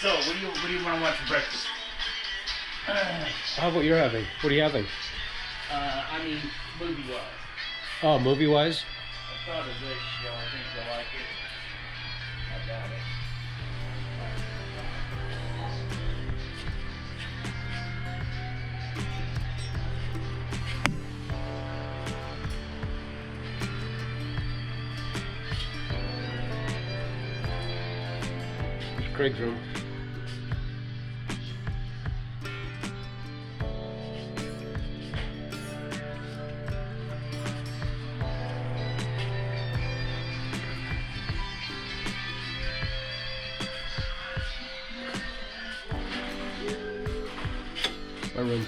So, what do you want to watch for breakfast? How about you're having? What are you having? I mean, movie-wise. Oh, movie-wise? I thought of this show. I think you'll like it. I got it. It's Craig's room. My room.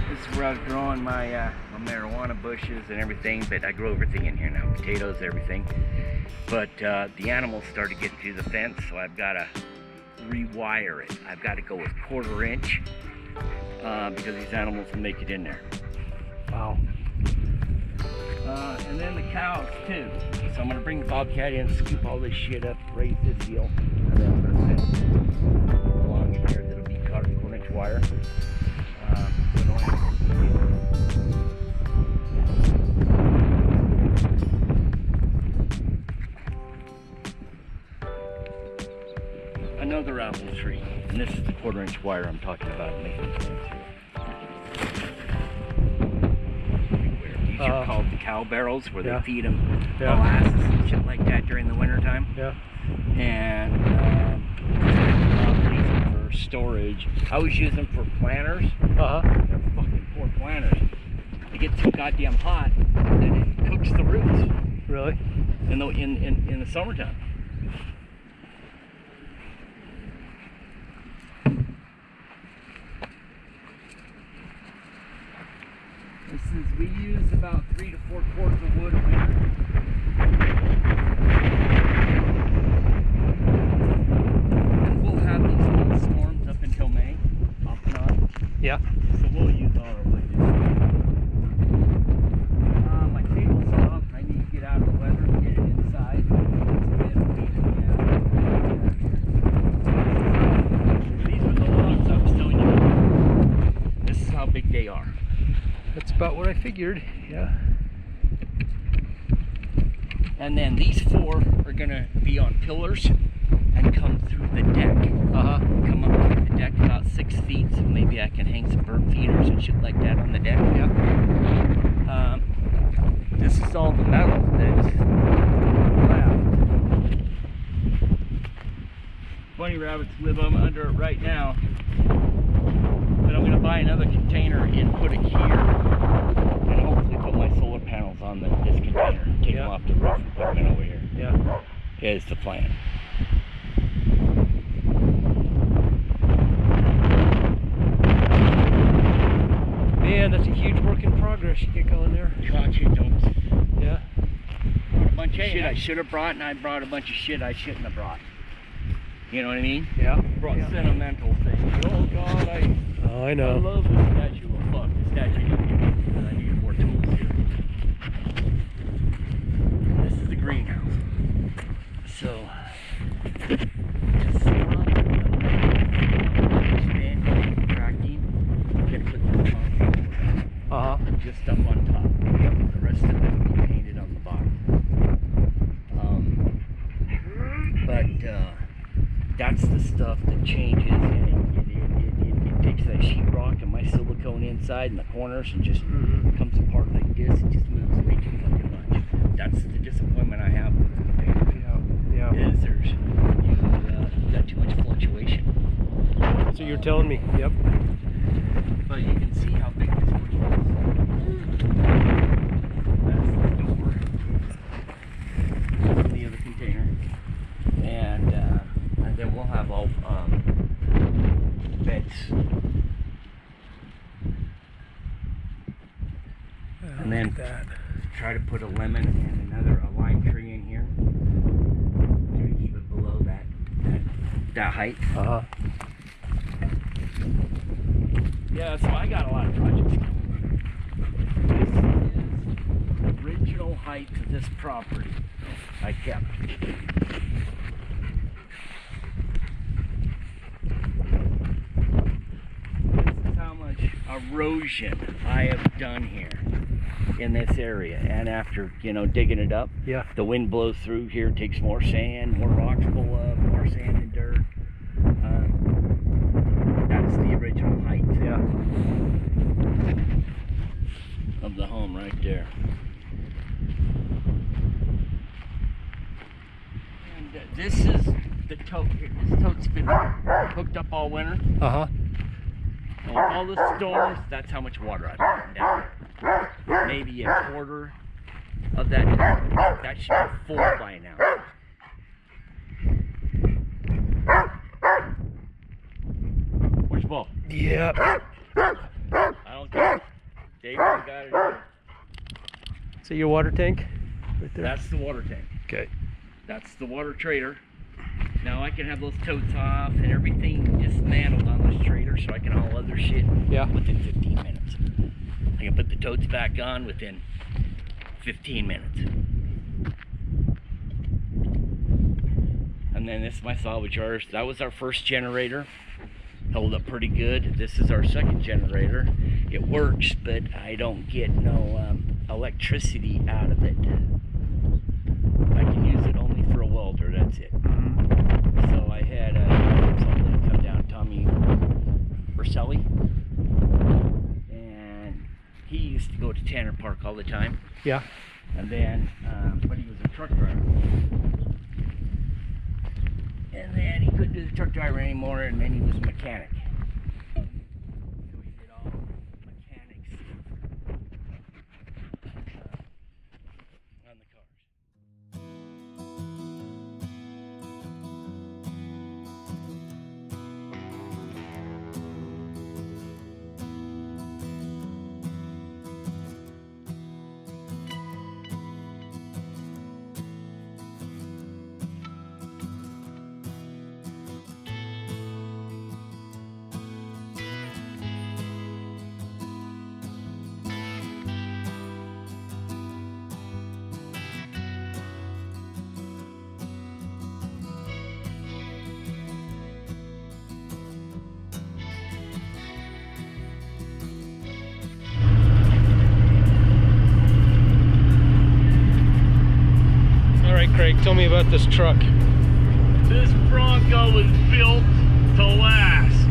This is where I was growing my marijuana bushes and everything, but I grow everything in here now, potatoes, everything. But the animals started getting through the fence, so I've got to rewire it. I've got to go with 1/4 inch because these animals will make it in there. Wow. And then the cows too. So I'm going to bring the bobcat in, scoop all this shit up, raise this deal, and then I'm going to fence along in here that'll be caught in 1/4 inch wire. Another apple tree, and this is the 1/4 inch wire I'm talking about making sense here. These are called the cow barrels, where they feed them molasses and shit like that during the winter time. Yeah. And these are for storage. I always use them for planters. Uh-huh. They're fucking poor planters. They get too goddamn hot, and then it cooks the roots. Really? In the summertime. We use about 3 to 4 quarts of wood a winter. We'll have these little storms up until May, off and on. Yeah. So we'll use all our wood. My table's off. I need to get out of the weather and get it inside. These are the logs I was telling you. This is how big they are. That's about what I figured, yeah. And then these 4 are gonna be on pillars and come through the deck. Come up through the deck about 6 feet, so maybe I can hang some bird feeders and shit like that on the deck. Yeah. This is all the metal that's left. Bunny rabbits live under it right now. But I'm gonna buy another container and put it here, and hopefully put my solar panels on this container. Take them off the roof and put them in over here. Yeah. Is the plan. Man, that's a huge work in progress you get going there. Gotcha, don't. Yeah. Brought a bunch of shit I should have brought, and I brought a bunch of shit I shouldn't have brought. You know what I mean? Yeah. Brought sentimental things. Oh God, I know. I love this statue. Well, fuck, the statue didn't give me because I needed more tools here. This is the greenhouse. So, just contracting. Gonna put this on just up on top. The rest of it will be painted on the bottom. That's the stuff that changes, and it takes that sheetrock and my silicone inside in the corners and just comes apart like this. It just moves way too fucking much. That's the disappointment I have with the container. Yeah. Is you got too much fluctuation. So you're telling me, yep. But you can see how big this one is. That's the door in the other container. And then we'll have all beds. And then try to put a lemon and a lime tree that height. Uh-huh. Yeah, so I got a lot of projects going. This is the original height of this property I kept. This is how much erosion I have done here in this area. And after, you know, digging it up, Yeah. the wind blows through here, takes more sand, more rocks pull up, more sand and dirt. That's the original height. Yeah. Of the home right there. And this is the tote here. This tote's been hooked up all winter. Uh-huh. And with all the storms, that's how much water I've gotten down here. Maybe a quarter of that tote. That should be full by now. Where's the ball? Yeah. I don't care. Dave, you got it. See your water tank? Right there? That's the water tank. Okay. That's the water trailer. Now I can have those totes off and everything dismantled on this trailer so I can haul other shit within 15 minutes. I can put the totes back on within 15 minutes. And then this is my salvage yard. That was our first generator. Held up pretty good. This is our second generator. It works, but I don't get no electricity out of it. I can use it only for a welder, that's it. So I had somebody come down, Tommy Berselli, and he used to go to Tanner Park all the time. Yeah. And then, but he was a truck driver. And then he couldn't do the truck driver anymore, and then he was a mechanic. So he did all mechanics on the cars. Craig, tell me about this truck. This Bronco was built to last.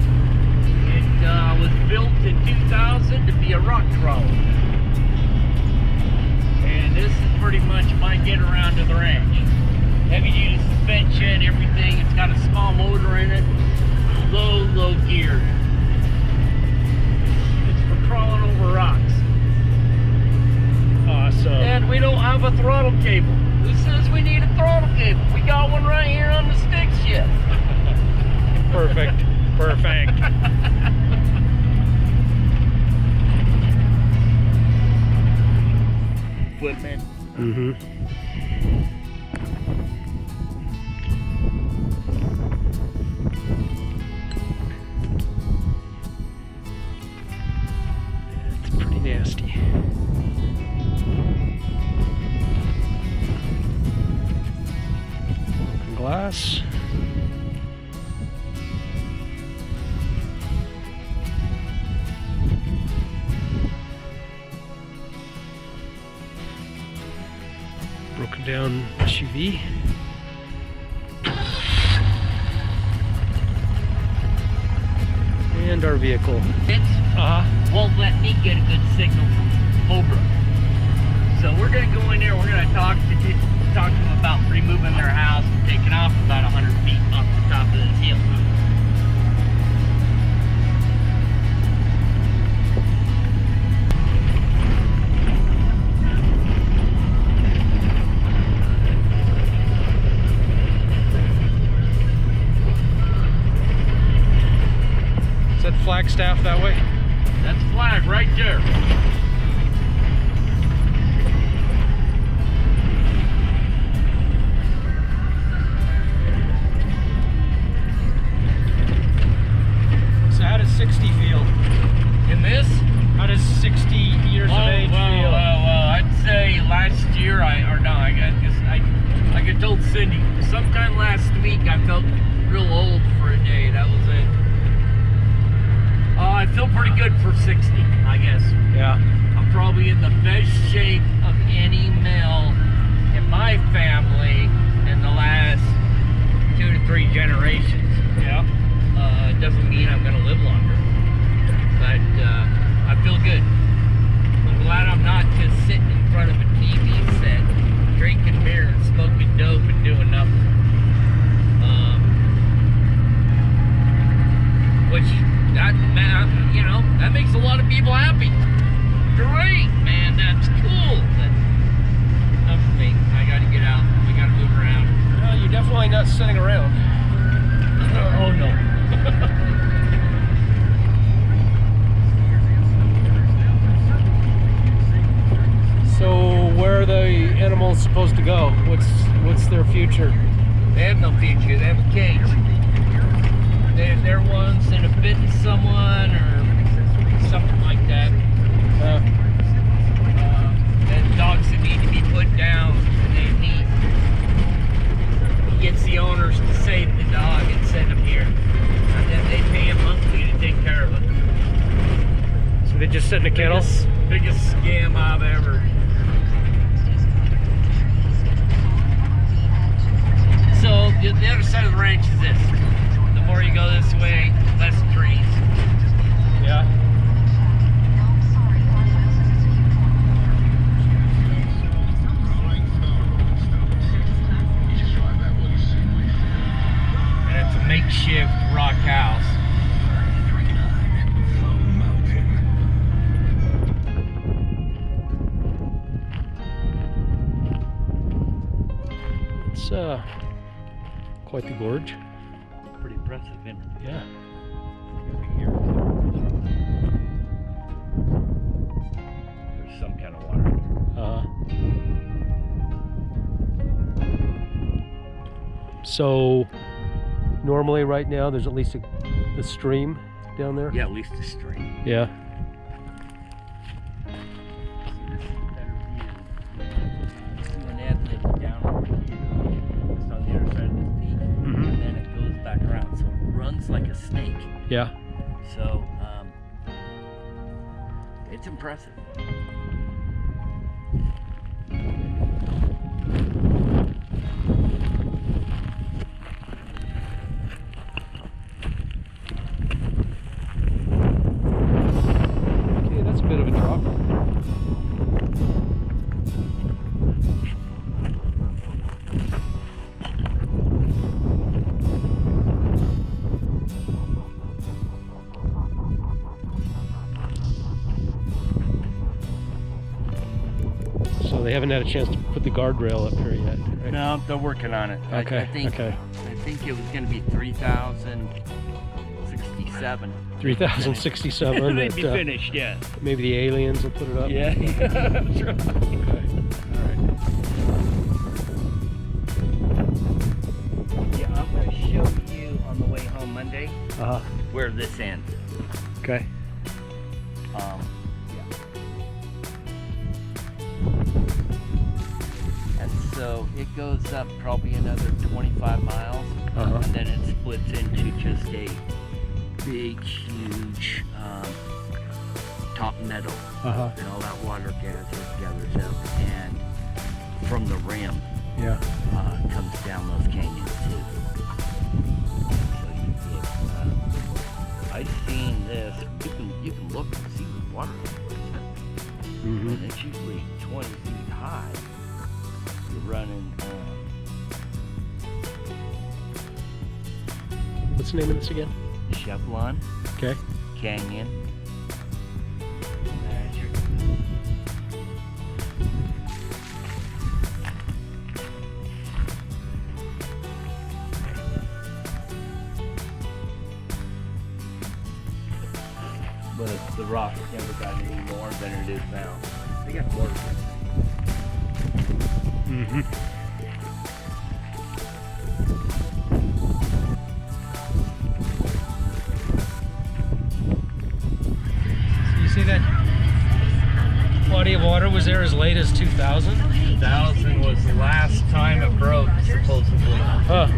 It was built in 2000 to be a rock crawler. And this is pretty much my get around to the ranch. Heavy duty suspension, everything. It's got a small motor in it. Low geared. It's for crawling over rocks. Awesome. And we don't have a throttle cable. Who says we need a throttle cable? We got one right here on the stick shift. Perfect. Perfect. Equipment. Mm-hmm. It's pretty nasty. Glass. Broken down SUV. And our vehicle. It won't let me get a good signal from Cobra. So we're gonna go in there, we're gonna talk to them about removing their house and taking off about 100 feet off the top of this hill. Is that Flagstaff that way? That's flag right there. How does 60 feel? In this? How does 60 years of age feel? Well, I'd say last year, I told Cindy, sometime last week I felt real old for a day. That was it. I feel pretty good for 60, I guess. Yeah. I'm probably in the best shape of any male in my family in the last 2 to 3 generations. Yeah. It doesn't mean I'm going to live longer, but I feel good. I'm glad I'm not just sitting in front of a TV set, drinking beer and smoking dope and doing nothing. Which, that makes a lot of people happy. Great, man, that's cool. But not for me. I got to get out. I got to move around. Well, you're definitely not sitting around. Oh, no. So where are the animals supposed to go? What's their future? They have no future. They have a cage. They're ones that have bitten someone or something like that. Then dogs that need to be put down. He gets the owners to save the dog and send him here. And then they pay him monthly to take care of it. So they just sit in a kennel? Biggest scam I've ever. So the other side of the ranch is this. The more you go this way, less trees. Yeah. And it's a makeshift rock house. It's quite the gorge. Pretty impressive, isn't it? Yeah. There's some kind of water. So normally right now there's at least a stream down there? Yeah, at least a stream. Yeah. And that lives down over here, just on the other side of this peak, Mm-hmm. and then it goes back around. So it runs like a snake. Yeah. So it's impressive. Okay, that's a bit of a drop. So they haven't had a chance to put the guardrail up here yet, right? No, they're working on it. Okay, I think okay. I think it was going to be 3,067. 3,067. They'd that, be finished, yeah. Maybe the aliens will put it up. Yeah, that's right. Okay. All right. Yeah, I'm going to show you on the way home Monday Uh-huh. where this ends. Okay. Yeah. And so it goes up probably another 25 miles, Uh-huh. and then it splits into just a big, huge top meadow. Uh-huh. And all that water gathers up, and from the rim Yeah. comes down those canyons too. So you get, I've seen this. You can look and see the water. Mm-hmm. And it's usually 20 feet high. You're running. What's the name of this again? Chevron Okay. Canyon. But the rock never got any more than it is now. They got more. Mm-hmm. say that body of water was there as late as 2000? 2000 was the last time it broke, supposedly. Huh.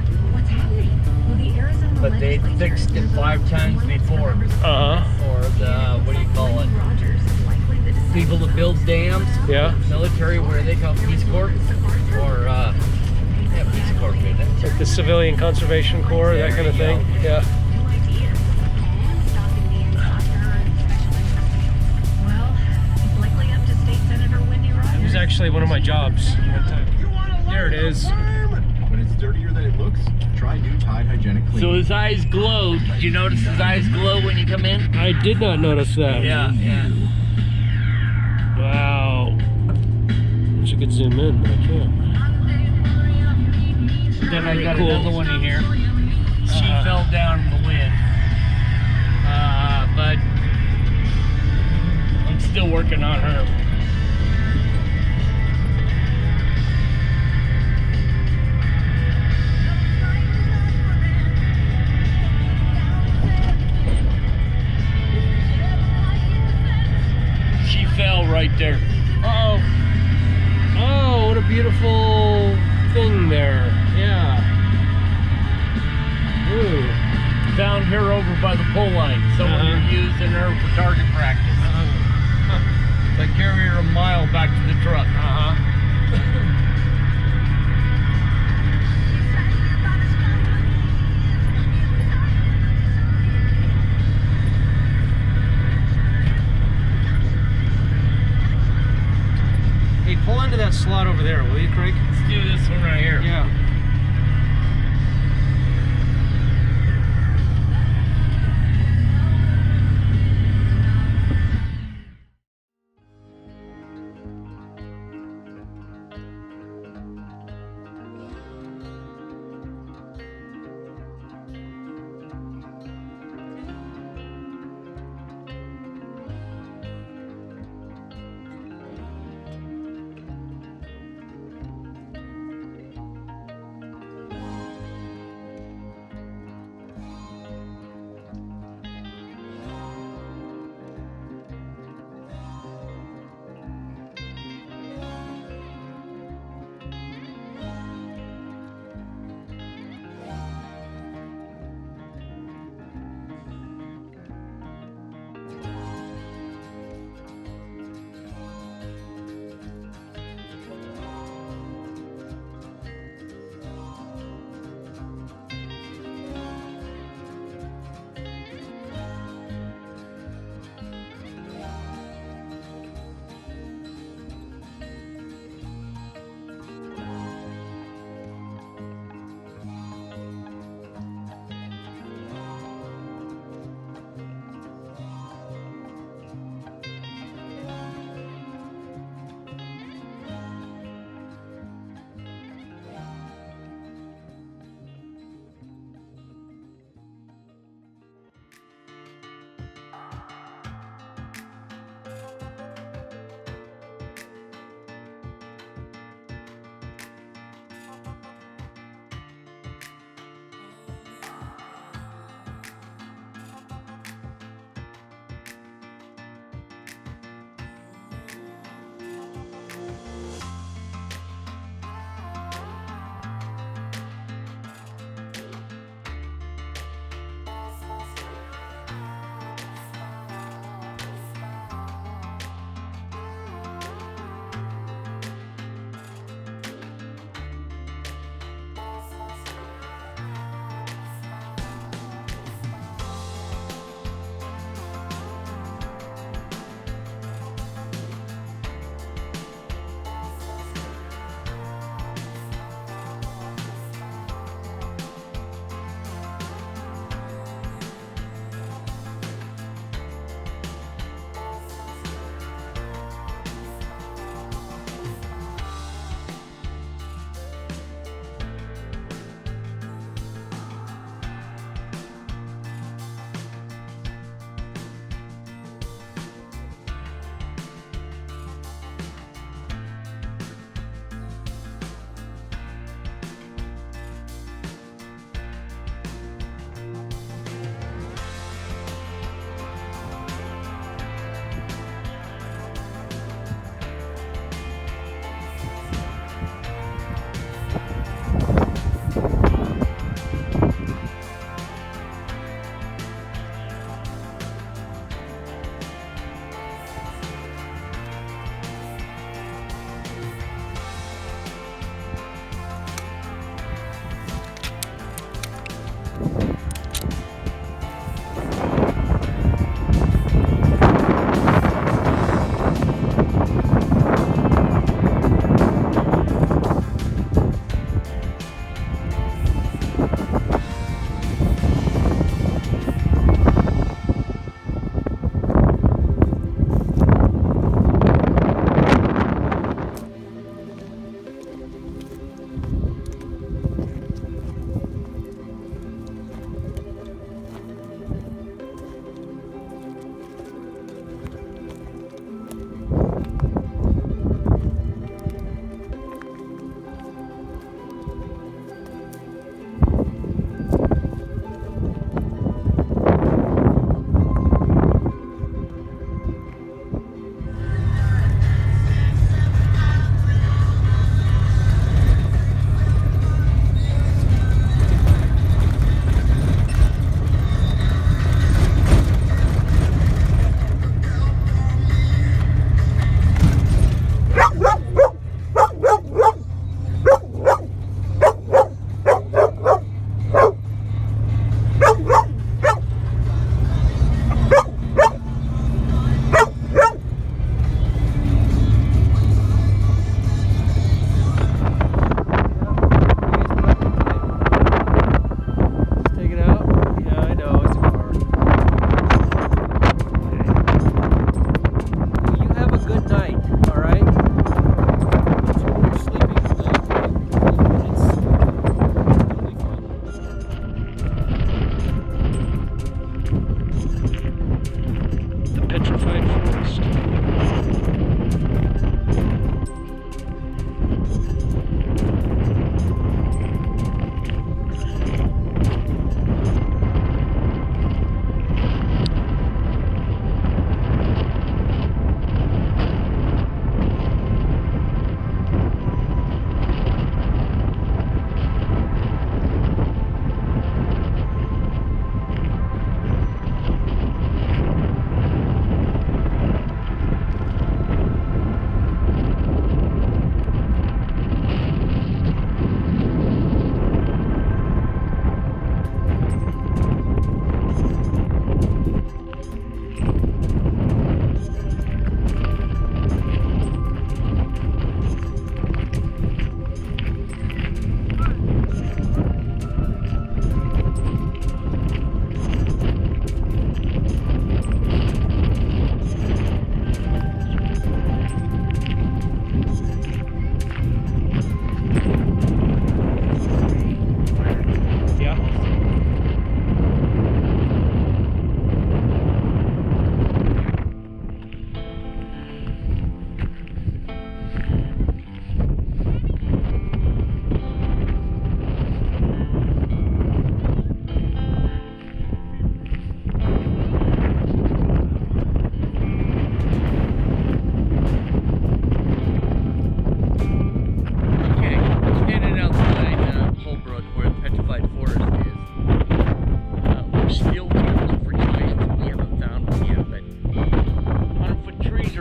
But they fixed it 5 times before. For the, what do you call it? People that build dams. Yeah. Military, where they call Peace Corps. Or, yeah, Peace Corps, isn't it? Like the Civilian Conservation Corps, that kind of thing. Yeah. It was actually one of my jobs one time. There it is. When it's dirtier than it looks, try new Tide Hygienic Clean. So his eyes glow. Did you notice his eyes glow when you come in? I did not notice that. Yeah, yeah. Wow. Wish I could zoom in, but I can't. Then I got Cool. another one in here. She fell down in the wind. But I'm still working on her. She fell right there. Uh-oh. Oh, what a beautiful thing there. Yeah. Ooh. Found her over by the pole line. Someone using her for target practice. I carry her a mile back to the truck. Hey, pull into that slot over there, will you, Craig? Let's do this one right here. Yeah.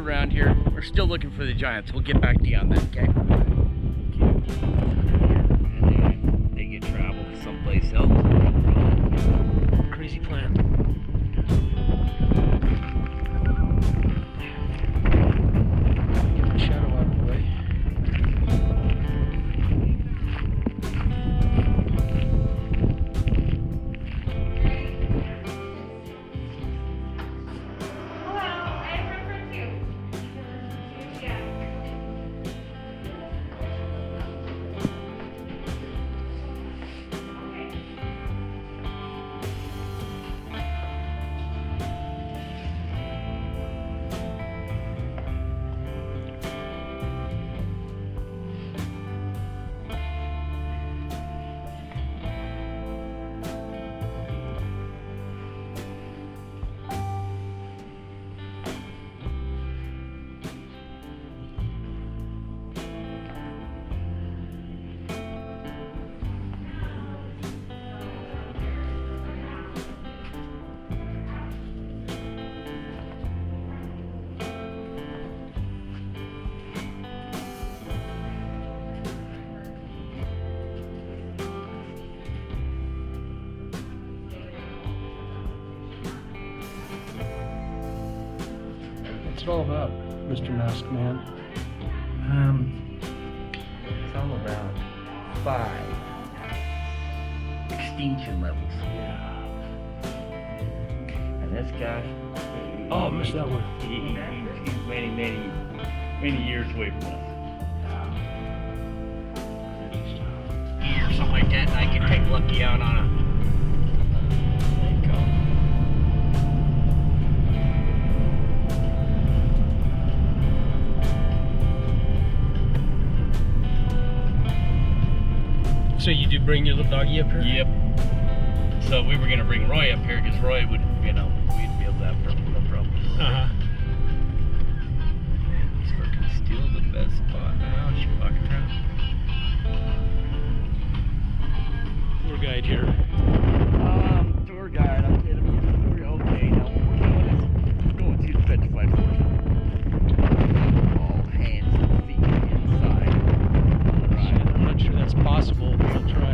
around here. We're still looking for the giants. We'll get back to you on that, okay? And they get travel someplace else. Crazy plan. Get the shadow out of the way. What's it all about, Mr. Masked Man? It's all about 5 extinction levels. Yeah. And this guy, Oh, I missed that one. he's many years away from us. Or something like that, and I can take Lucky out on a. There you go. So you do bring your little doggy up here? Yep. So we were gonna bring Roy up here because Roy would, we'd be able to have no problem. Uh-huh. It's fucking still the best spot now. She fucking around. Tour guide here. Tour guide. I'm kidding you. Okay, now we're going to the petrified forest. All hands and feet inside. Right. I'm not sure that's possible, but I'll try.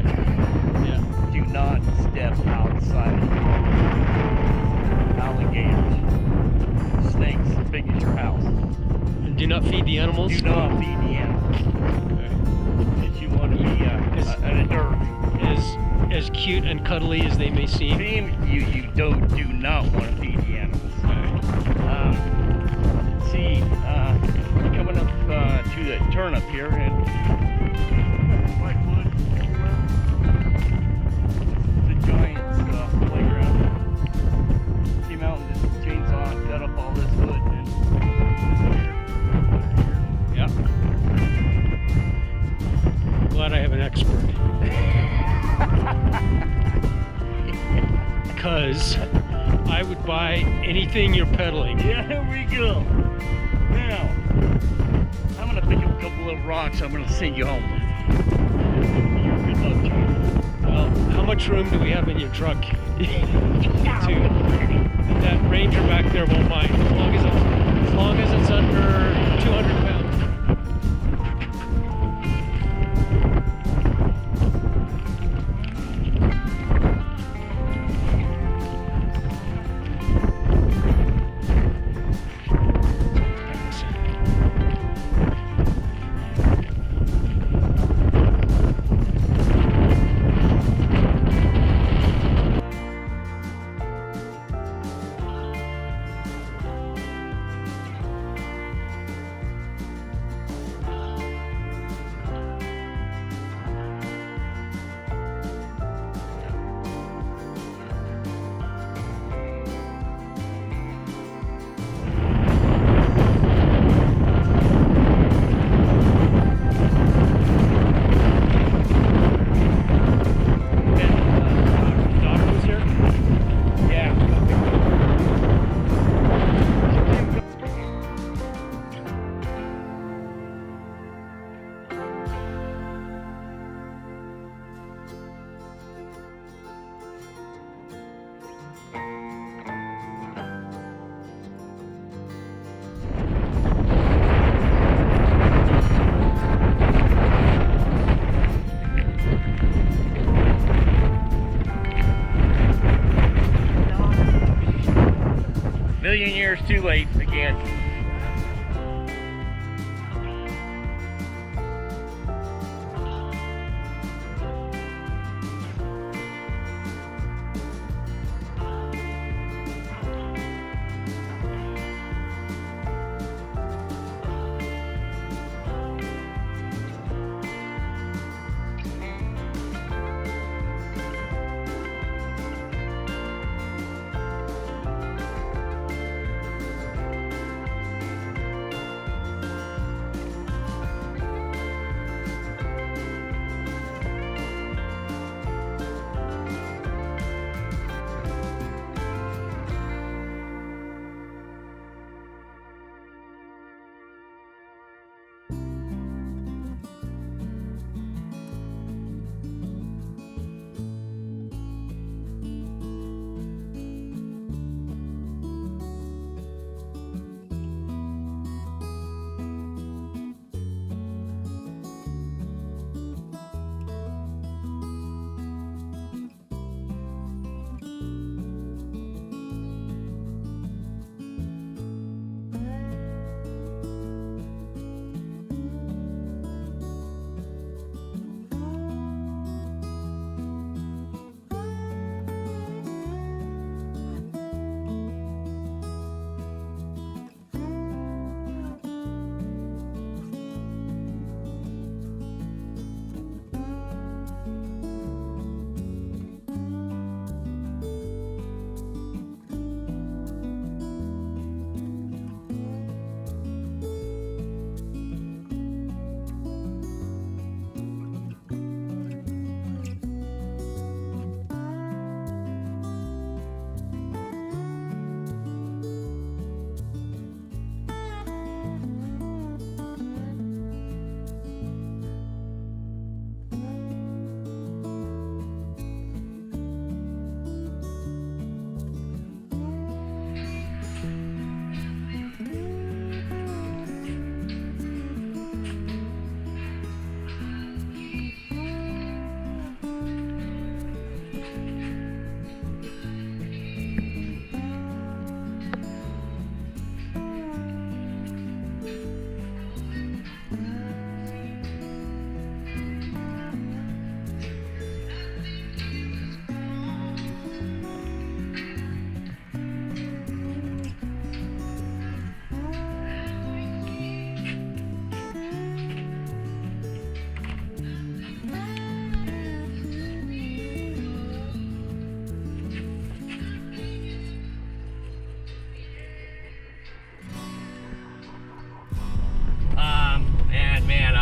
Yeah. Do not step outside. Alligators, snakes as big as your house. And do not feed the animals? Do not feed the animals. Okay. If you want to be an adult. As cute and cuddly as they may seem. You do not want to feed the animals. See, coming up to the turn up here and whitewood everywhere. The Giants playground. Came out with this chainsaw and cut up all this wood and Yeah. Glad I have an expert. Because I would buy anything you're peddling. Yeah, here we go. Now, I'm gonna pick up a couple of rocks. I'm gonna send you home with. Good luck, John. Well, how much room do we have in your truck? That Ranger back there won't mind, as long as it's under 200 pounds. years too late again.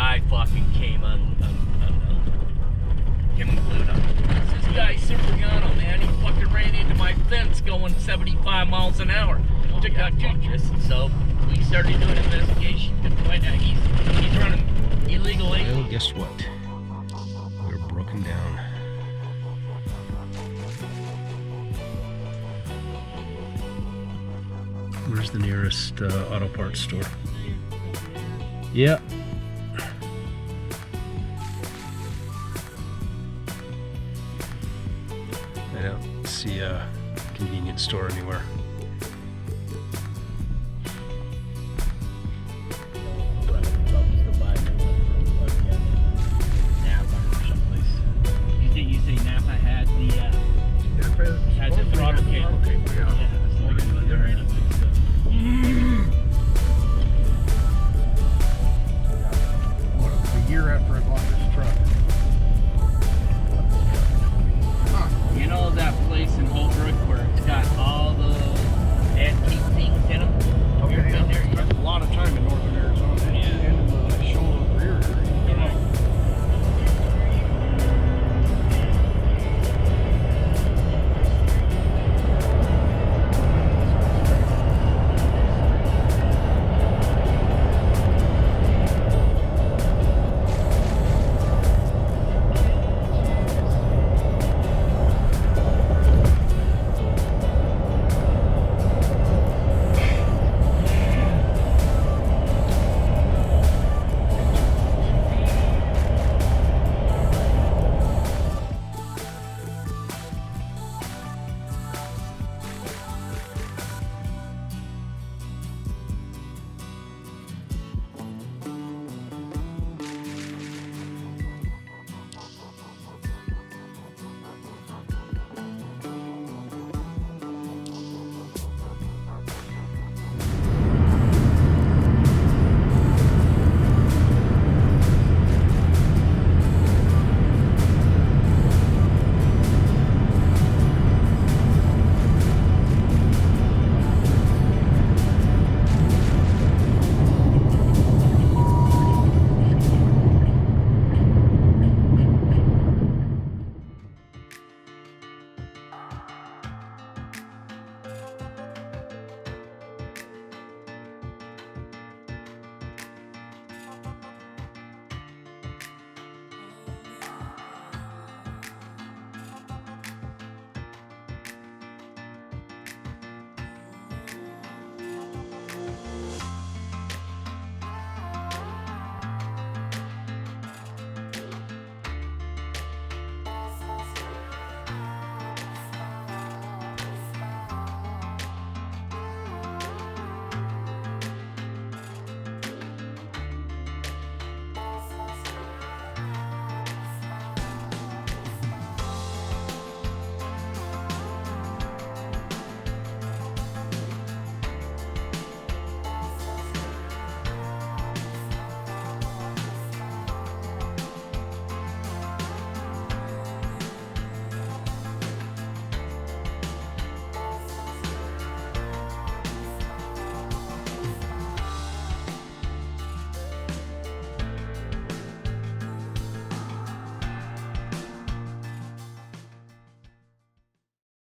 I fucking came unglued on this guy super gunno, man. He fucking ran into my fence going 75 miles an hour. Took out two distance, so we started doing an investigation to find out he's running illegally. Well, guess what? We're broken down. Where's the nearest auto parts store? Yeah. I don't see a convenience store anywhere.